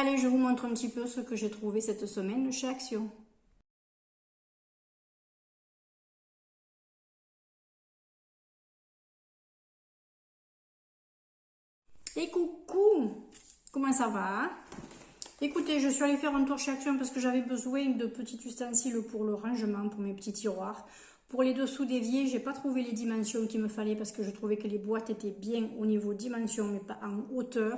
Allez, je vous montre un petit peu ce que j'ai trouvé cette semaine chez Action. Et coucou, comment ça va? Écoutez, je suis allée faire un tour chez Action parce que j'avais besoin de petits ustensiles pour le rangement, pour mes petits tiroirs. Pour les dessous d'évier, j'ai pas trouvé les dimensions qu'il me fallait parce que je trouvais que les boîtes étaient bien au niveau dimension, mais pas en hauteur.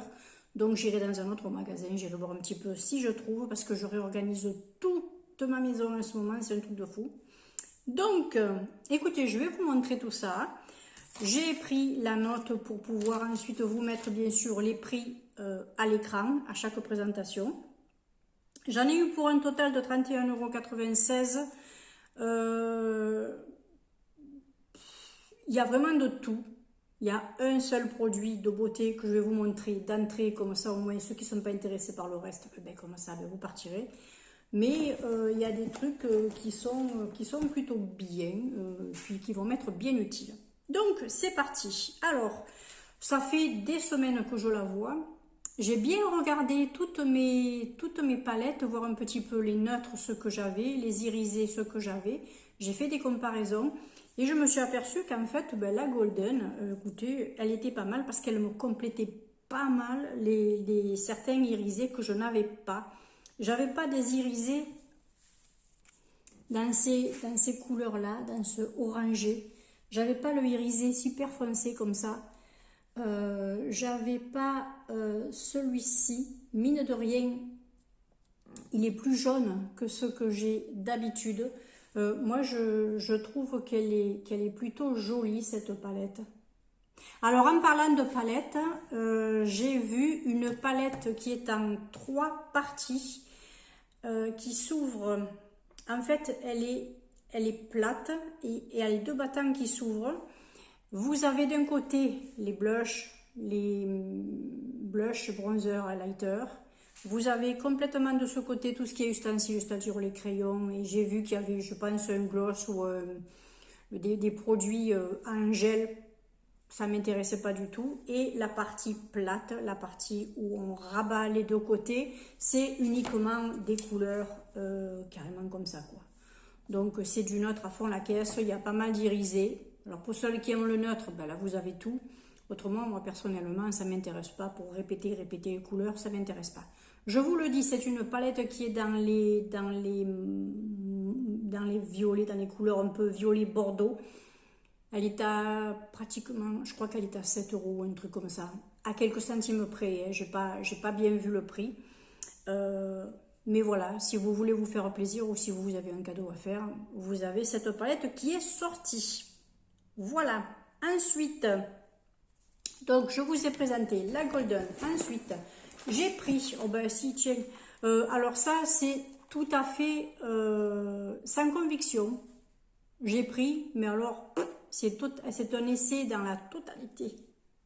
Donc j'irai dans un autre magasin, j'irai voir un petit peu si je trouve, parce que je réorganise toute ma maison en ce moment, c'est un truc de fou. Donc, écoutez, je vais vous montrer tout ça. J'ai pris la note pour pouvoir ensuite vous mettre bien sûr les prix à l'écran à chaque présentation. J'en ai eu pour un total de 31,96 €. Il y a vraiment de tout. Il y a un seul produit de beauté que je vais vous montrer d'entrée, comme ça au moins ceux qui ne sont pas intéressés par le reste, ben, comme ça ben, vous partirez. Mais il y a des trucs qui sont plutôt bien, puis qui vont m'être bien utiles. Donc c'est parti. Alors, ça fait des semaines que je la vois. J'ai bien regardé toutes mes palettes, voir un petit peu les neutres, ce que j'avais, les irisés, ce que j'avais. J'ai fait des comparaisons et je me suis aperçue qu'en fait, ben, la Golden, écoutez, elle était pas mal parce qu'elle me complétait pas mal certains irisés que je n'avais pas. J'avais pas des irisés dans ces couleurs-là, dans ce orangé. J'avais pas le irisé super foncé comme ça. J'avais pas celui-ci. Mine de rien, il est plus jaune que ce que j'ai d'habitude. Moi, je trouve qu'elle est plutôt jolie, cette palette. Alors, en parlant de palette, j'ai vu une palette qui est en 3 parties, qui s'ouvre. En fait, elle est plate et elle a 2 battants qui s'ouvrent. Vous avez d'un côté les blushs, bronzer, highlighter. Vous avez complètement de ce côté tout ce qui est ustensiles, c'est-à-dire les crayons. Et j'ai vu qu'il y avait, je pense, un gloss ou des produits en gel. Ça ne m'intéressait pas du tout. Et la partie plate, la partie où on rabat les 2 côtés, c'est uniquement des couleurs carrément comme ça, quoi. Donc c'est du neutre à fond la caisse, il y a pas mal d'irisés. Alors pour ceux qui aiment le neutre, ben là vous avez tout. Autrement, moi personnellement, ça ne m'intéresse pas. Pour répéter les couleurs, ça ne m'intéresse pas. Je vous le dis, c'est une palette qui est dans les violets, dans les couleurs un peu violet bordeaux. Elle est à pratiquement, je crois qu'elle est à 7 €, un truc comme ça. À quelques centimes près, hein. J'ai pas bien vu le prix. Mais voilà, si vous voulez vous faire plaisir ou si vous avez un cadeau à faire, vous avez cette palette qui est sortie. Voilà. Ensuite, donc je vous ai présenté la Golden. Ensuite, j'ai pris, oh ben si, tiens, alors ça c'est tout à fait sans conviction. J'ai pris, mais alors c'est un essai dans la totalité.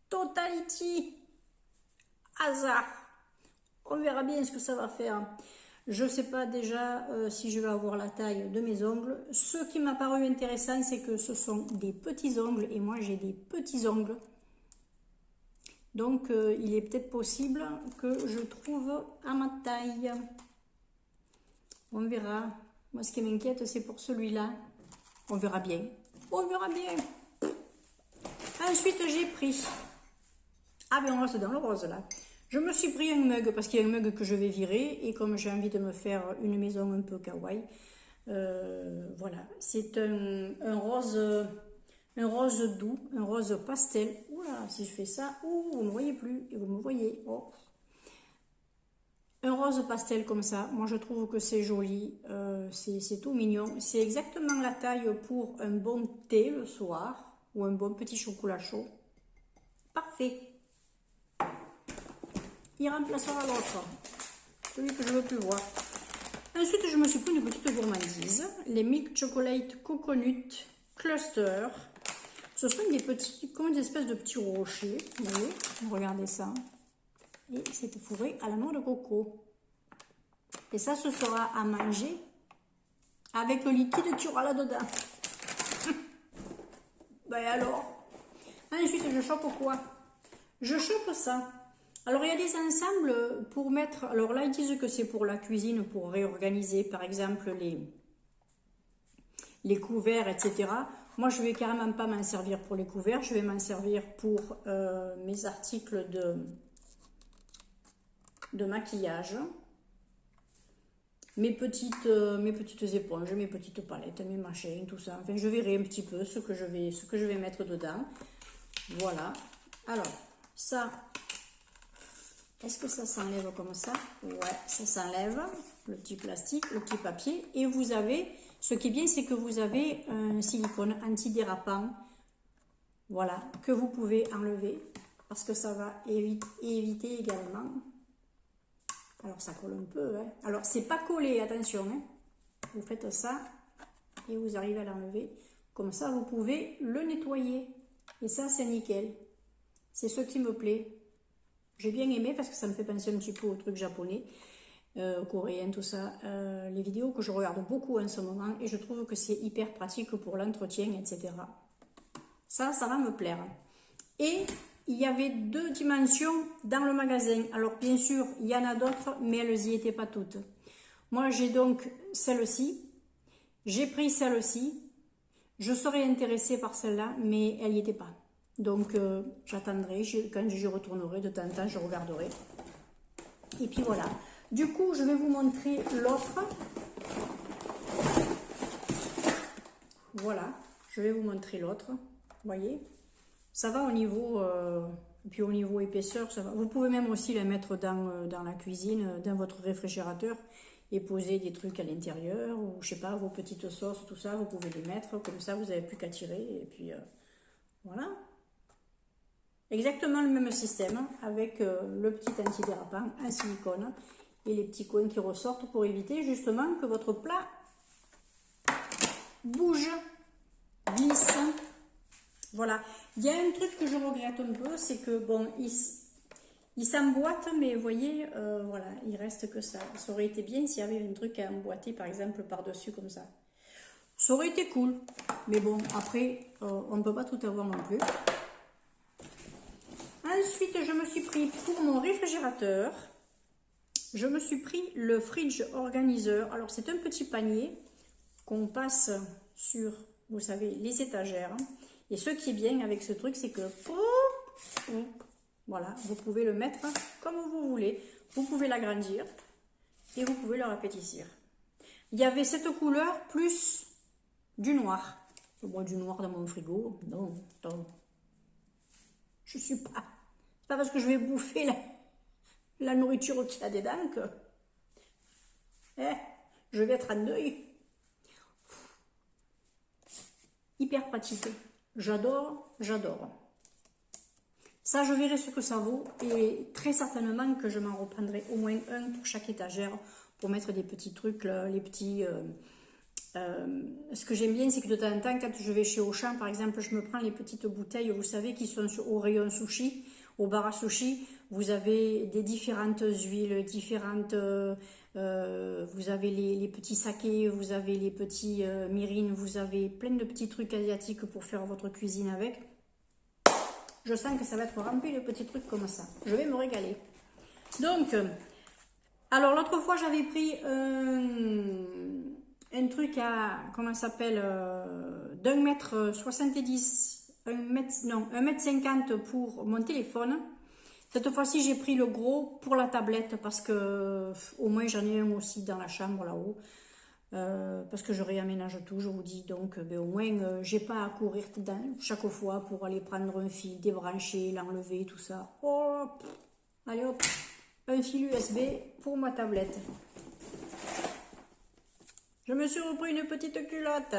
Totalité. Hasard. On verra bien ce que ça va faire. Je ne sais pas déjà si je vais avoir la taille de mes ongles. Ce qui m'a paru intéressant, c'est que ce sont des petits ongles et moi j'ai des petits ongles. Donc il est peut-être possible que je trouve à ma taille. On verra. Moi ce qui m'inquiète, c'est pour celui-là. On verra bien. On verra bien. Ensuite j'ai pris. Ah ben on reste dans le rose là. Je me suis pris un mug parce qu'il y a un mug que je vais virer et comme j'ai envie de me faire une maison un peu kawaii, voilà, c'est un rose doux, un rose pastel. Oula, si je fais ça, vous ne me voyez plus et vous me voyez. Oh. Un rose pastel comme ça, moi je trouve que c'est joli, c'est tout mignon. C'est exactement la taille pour un bon thé le soir ou un bon petit chocolat chaud. Parfait. Il remplacera l'autre, celui que je ne veux plus voir. Ensuite, je me suis pris une petite gourmandise, les Milk Chocolate Coconut Cluster. Ce sont des petits, comme des espèces de petits rochers. Vous voyez, regardez ça. Et c'est fourré à la noix de coco. Et ça, ce sera à manger avec le liquide qu'il y aura là-dedans. Ben alors. Ensuite, je chope quoi? Je chope ça. Alors, il y a des ensembles pour mettre... Alors là, ils disent que c'est pour la cuisine, pour réorganiser, par exemple, les couverts, etc. Moi, je vais carrément pas m'en servir pour les couverts. Je vais m'en servir pour mes articles de maquillage. Mes petites éponges, mes petites palettes, mes machins, tout ça. Enfin, je verrai un petit peu ce que je vais mettre dedans. Voilà. Alors, ça... Est-ce que ça s'enlève comme ça? Ouais, ça s'enlève, le petit plastique, le petit papier. Et vous avez, ce qui est bien, c'est que vous avez un silicone antidérapant, voilà, que vous pouvez enlever, parce que ça va éviter également. Alors, ça colle un peu, hein. Alors, c'est pas collé, attention, hein. Vous faites ça, et vous arrivez à l'enlever. Comme ça, vous pouvez le nettoyer. Et ça, c'est nickel. C'est ce qui me plaît. J'ai bien aimé parce que ça me fait penser un petit peu aux trucs japonais, coréens, tout ça. Les vidéos que je regarde beaucoup en ce moment et je trouve que c'est hyper pratique pour l'entretien, etc. Ça va me plaire. Et il y avait 2 dimensions dans le magasin. Alors bien sûr, il y en a d'autres, mais elles n'y étaient pas toutes. Moi, j'ai donc celle-ci. J'ai pris celle-ci. Je serais intéressée par celle-là, mais elle n'y était pas. Donc, j'attendrai, quand j'y retournerai, de temps en temps, je regarderai. Et puis voilà. Du coup, je vais vous montrer l'autre. Voilà, je vais vous montrer l'autre. Vous voyez, ça va au niveau, puis au niveau épaisseur, ça va. Vous pouvez même aussi la mettre dans la cuisine, dans votre réfrigérateur, et poser des trucs à l'intérieur, ou je sais pas, vos petites sauces, tout ça, vous pouvez les mettre, comme ça, vous n'avez plus qu'à tirer, et puis voilà. Exactement le même système avec le petit antidérapant en silicone et les petits coins qui ressortent pour éviter justement que votre plat bouge, glisse. Voilà. Il y a un truc que je regrette un peu, c'est que bon, il s'emboîte, mais vous voyez, voilà, il reste que ça. Ça aurait été bien s'il y avait un truc à emboîter par exemple par-dessus comme ça. Ça aurait été cool. Mais bon, après, on ne peut pas tout avoir non plus. Ensuite, je me suis pris pour mon réfrigérateur, je me suis pris le Fridge Organizer. Alors, c'est un petit panier qu'on passe sur, vous savez, les étagères. Et ce qui est bien avec ce truc, c'est que, voilà, vous pouvez le mettre comme vous voulez. Vous pouvez l'agrandir et vous pouvez le rapétissir. Il y avait cette couleur plus du noir. Moi, du noir dans mon frigo, non, non. Je suis pas... C'est pas parce que je vais bouffer la nourriture qu'il y a dedans que je vais être en deuil. Hyper pratique. J'adore, j'adore. Ça, je verrai ce que ça vaut et très certainement que je m'en reprendrai au moins un pour chaque étagère pour mettre des petits trucs, là, les petits... ce que j'aime bien, c'est que de temps en temps, quand je vais chez Auchan, par exemple, je me prends les petites bouteilles, vous savez, qui sont au rayon sushi, au bar à sushi. Vous avez des différentes huiles, différentes... vous avez les petits sakés, vous avez les petits mirines, vous avez plein de petits trucs asiatiques pour faire votre cuisine avec. Je sens que ça va être rempli de petits trucs comme ça. Je vais me régaler. Donc, alors l'autre fois, j'avais pris un truc à, comment ça s'appelle, d'1,70 m, 1,50 m pour mon téléphone. Cette fois-ci, j'ai pris le gros pour la tablette parce que au moins j'en ai un aussi dans la chambre là-haut. Parce que je réaménage tout, je vous dis, donc au moins j'ai pas à courir chaque fois pour aller prendre un fil, débrancher, l'enlever, tout ça. Hop, allez hop, un fil USB pour ma tablette. Je me suis repris une petite culotte.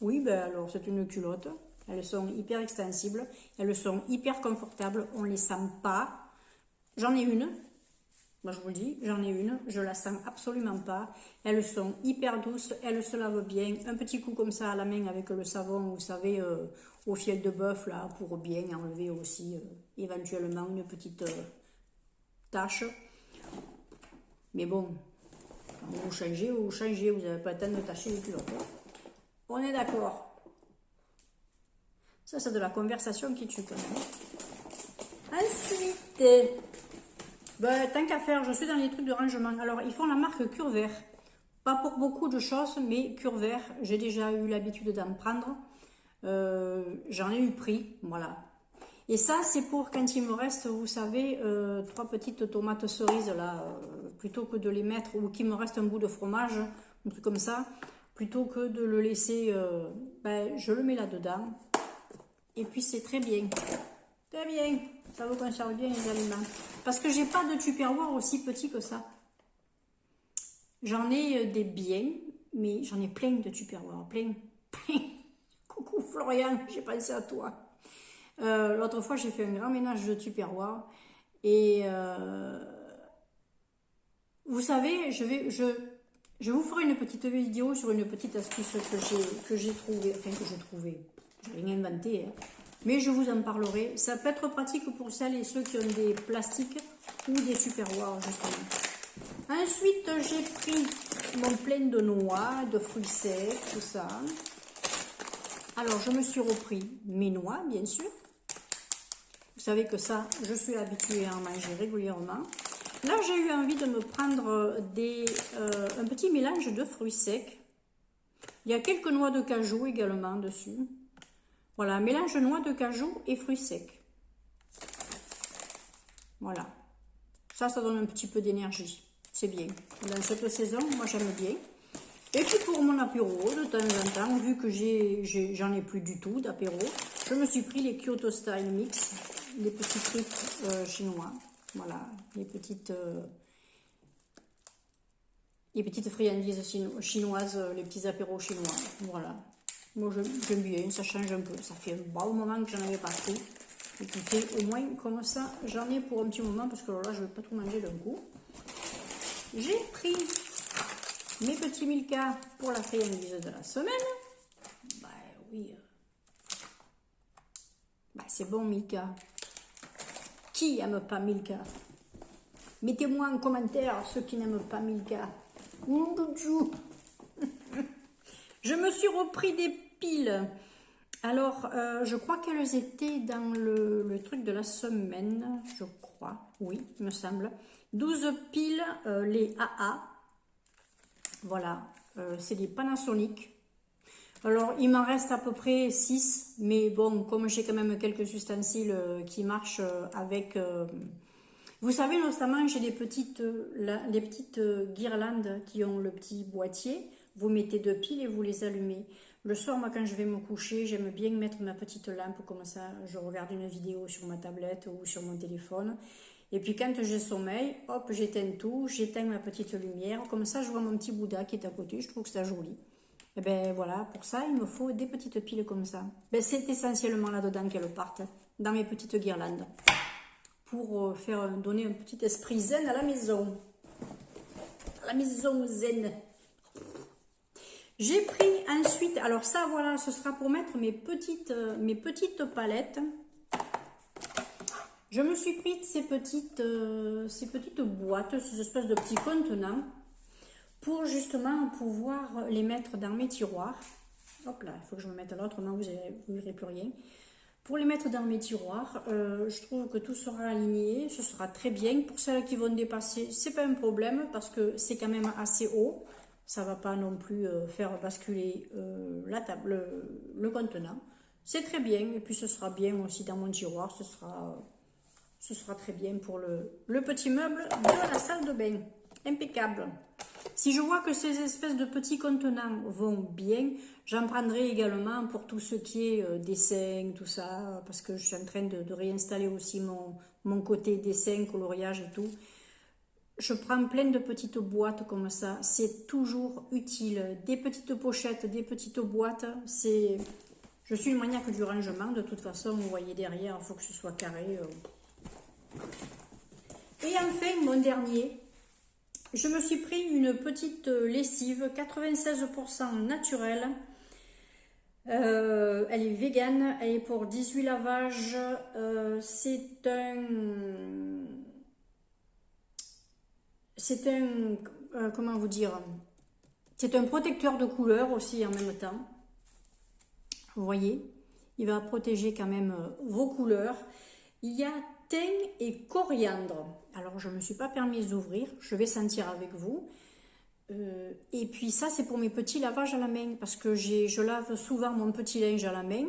Oui, ben alors c'est une culotte. Elles sont hyper extensibles, elles sont hyper confortables, on les sent pas. J'en ai une. Moi, je vous le dis, j'en ai une, je la sens absolument pas. Elles sont hyper douces, elles se lavent bien. Un petit coup comme ça à la main avec le savon, vous savez, au fiel de bœuf, là, pour bien enlever aussi éventuellement une petite tache. Mais bon, quand vous changez, vous n'avez pas le temps de tâcher les culottes. On est d'accord. Ça, c'est de la conversation qui tue quand même. Ensuite, ben, tant qu'à faire, je suis dans les trucs de rangement. Alors, ils font la marque Curvert. Pas pour beaucoup de choses, mais Curvert, j'ai déjà eu l'habitude d'en prendre. J'en ai eu pris, voilà. Et ça, c'est pour quand il me reste, vous savez, 3 petites tomates cerises, là, plutôt que de les mettre, ou qu'il me reste un bout de fromage, un truc comme ça, plutôt que de le laisser, ben, je le mets là-dedans. Et puis, c'est très bien. Très bien. Ça vous conserve bien les aliments. Parce que j'ai pas de tupperware aussi petit que ça. J'en ai des biens, mais j'en ai plein de tupperware, plein. Coucou Florian, j'ai pensé à toi. L'autre fois, j'ai fait un grand ménage de tupperware. Et vous savez, je vous ferai une petite vidéo sur une petite astuce que j'ai trouvée. Enfin, que j'ai trouvée. J'ai rien inventé. Hein. Mais je vous en parlerai. Ça peut être pratique pour celles et ceux qui ont des plastiques ou des tupperwares, justement. Ensuite, j'ai pris mon plein de noix, de fruits secs, tout ça. Alors, je me suis repris mes noix, bien sûr. Vous savez que ça, je suis habituée à en manger régulièrement. Là, j'ai eu envie de me prendre un petit mélange de fruits secs. Il y a quelques noix de cajou également dessus. Voilà, un mélange de noix de cajou et fruits secs. Voilà. Ça donne un petit peu d'énergie. C'est bien. Dans cette saison, moi j'aime bien. Et puis pour mon apéro, de temps en temps, vu que j'en ai plus du tout d'apéro, je me suis pris les Kyoto Style Mix, les petits trucs chinois. Voilà, les petites friandises chinoises, les petits apéros chinois. Voilà. Moi j'aime bien, ça change un peu. Ça fait un bon moment que j'en avais pas pris. Écoutez, au moins comme ça, j'en ai pour un petit moment parce que là, je ne vais pas tout manger d'un coup. J'ai pris mes petits Milka pour la friandise de la semaine. Bah oui. Bah, c'est bon Milka. Qui aime pas Milka? Mettez-moi en commentaire ceux qui n'aiment pas Milka. Je me suis repris des piles. Alors, je crois qu'elles étaient dans le truc de la semaine, je crois, oui, il me semble. 12 piles, les AA, voilà, c'est des Panasonic. Alors, il m'en reste à peu près 6, mais bon, comme j'ai quand même quelques ustensiles qui marchent avec... vous savez, notamment, j'ai des petites guirlandes qui ont le petit boîtier. Vous mettez 2 piles et vous les allumez. Le soir, moi, quand je vais me coucher, j'aime bien mettre ma petite lampe comme ça. Je regarde une vidéo sur ma tablette ou sur mon téléphone. Et puis, quand j'ai sommeil, hop, j'éteins tout, j'éteins ma petite lumière. Comme ça, je vois mon petit Bouddha qui est à côté. Je trouve que c'est joli. Et bien, voilà, pour ça, il me faut des petites piles comme ça. Ben, c'est essentiellement là-dedans qu'elles partent, dans mes petites guirlandes. Pour donner un petit esprit zen à la maison. À la maison zen. J'ai pris ensuite, alors ça voilà, ce sera pour mettre mes petites palettes. Je me suis pris ces petites boîtes, ces espèces de petits contenants, pour justement pouvoir les mettre dans mes tiroirs. Hop là, il faut que je me mette là, autrement vous ne verrez plus rien. Pour les mettre dans mes tiroirs, je trouve que tout sera aligné, ce sera très bien. Pour celles qui vont dépasser, c'est pas un problème parce que c'est quand même assez haut. Ça va pas non plus faire basculer la table, le contenant. C'est très bien et puis ce sera bien aussi dans mon tiroir. Ce sera très bien pour le petit meuble de la salle de bain. Impeccable. Si je vois que ces espèces de petits contenants vont bien, j'en prendrai également pour tout ce qui est dessin, tout ça, parce que je suis en train de réinstaller aussi mon côté dessin, coloriage et tout. Je prends plein de petites boîtes comme ça, c'est toujours utile. Des petites pochettes, des petites boîtes, je suis une maniaque du rangement, de toute façon, vous voyez derrière, il faut que ce soit carré. Et enfin, mon dernier, je me suis pris une petite lessive 96% naturelle. Elle est végane, elle est pour 18 lavages. Comment vous dire, c'est un protecteur de couleur aussi en même temps. Vous voyez, il va protéger quand même vos couleurs. Il y a thym et coriandre. Alors, je ne me suis pas permise d'ouvrir. Je vais sentir avec vous. Et puis ça, c'est pour mes petits lavages à la main. Parce que je lave souvent mon petit linge à la main.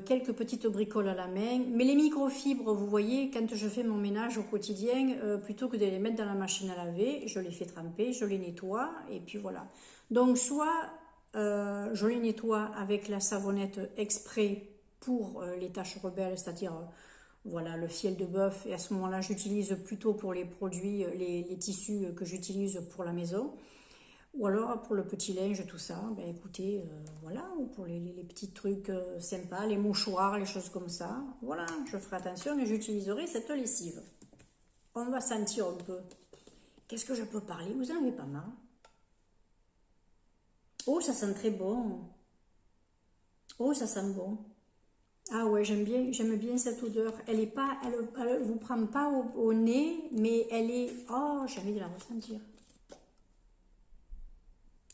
Quelques petites bricoles à la main. Mais les microfibres, vous voyez, quand je fais mon ménage au quotidien, plutôt que de les mettre dans la machine à laver, je les fais tremper, je les nettoie. Et puis voilà. Donc, soit je les nettoie avec la savonnette exprès pour les taches rebelles, c'est-à-dire voilà, le fiel de bœuf, et à ce moment-là j'utilise plutôt pour les produits, les tissus que j'utilise pour la maison, ou alors pour le petit linge, tout ça, ben écoutez, voilà, ou pour les petits trucs sympas, les mouchoirs, les choses comme ça, voilà, je ferai attention et j'utiliserai cette lessive. On va sentir un peu. Qu'est-ce que je peux parler? Vous en avez pas marre? Oh, ça sent très bon. Oh, ça sent bon. Ah ouais, j'aime bien cette odeur. Elle est pas, elle vous prend pas au nez, mais elle est. Oh, j'ai envie de la ressentir.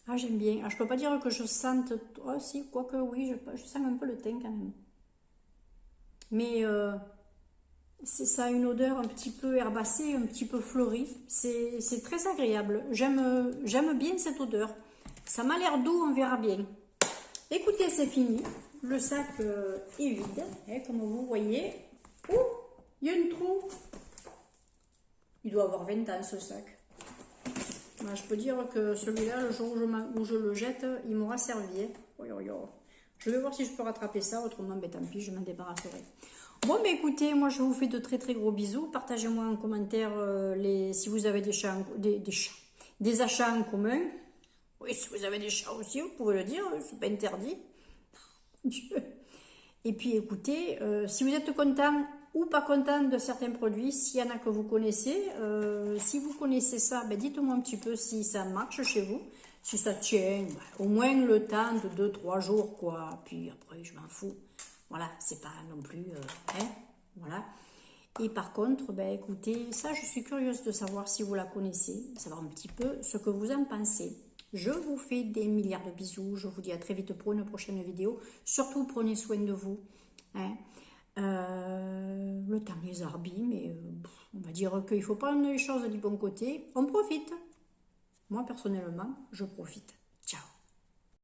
Ah, j'aime bien. Ah, je peux pas dire que je sente. Oh, si, quoique oui, je sens un peu le thym quand même. Mais ça a une odeur un petit peu herbacée, un petit peu fleurie. C'est très agréable. J'aime bien cette odeur. Ça m'a l'air doux, on verra bien. Écoutez, c'est fini. Le sac est vide, hein, comme vous voyez. Oh, il y a une trou. Il doit avoir 20 ans ce sac. Ben, je peux dire que celui-là, le jour où je le jette, il m'aura servi. Hein. Oh, oh, oh. Je vais voir si je peux rattraper ça, autrement, ben, tant pis, je m'en débarrasserai. Bon, ben écoutez, moi je vous fais de très très gros bisous. Partagez-moi en commentaire si vous avez des achats en commun. Oui, si vous avez des chats aussi, vous pouvez le dire, c'est pas interdit. Dieu. Et puis écoutez, si vous êtes content ou pas content de certains produits, s'il y en a que vous connaissez, si vous connaissez ça, ben dites-moi un petit peu si ça marche chez vous, si ça tient, ben, au moins le temps de 2-3 jours, quoi. Puis après, je m'en fous. Voilà, c'est pas non plus, hein, voilà. Et par contre, ben écoutez, ça, je suis curieuse de savoir si vous la connaissez, savoir un petit peu ce que vous en pensez. Je vous fais des milliards de bisous. Je vous dis à très vite pour une prochaine vidéo. Surtout, prenez soin de vous. Hein. Le temps est arbi, mais on va dire qu'il faut prendre les choses du bon côté. On profite. Moi, personnellement, je profite.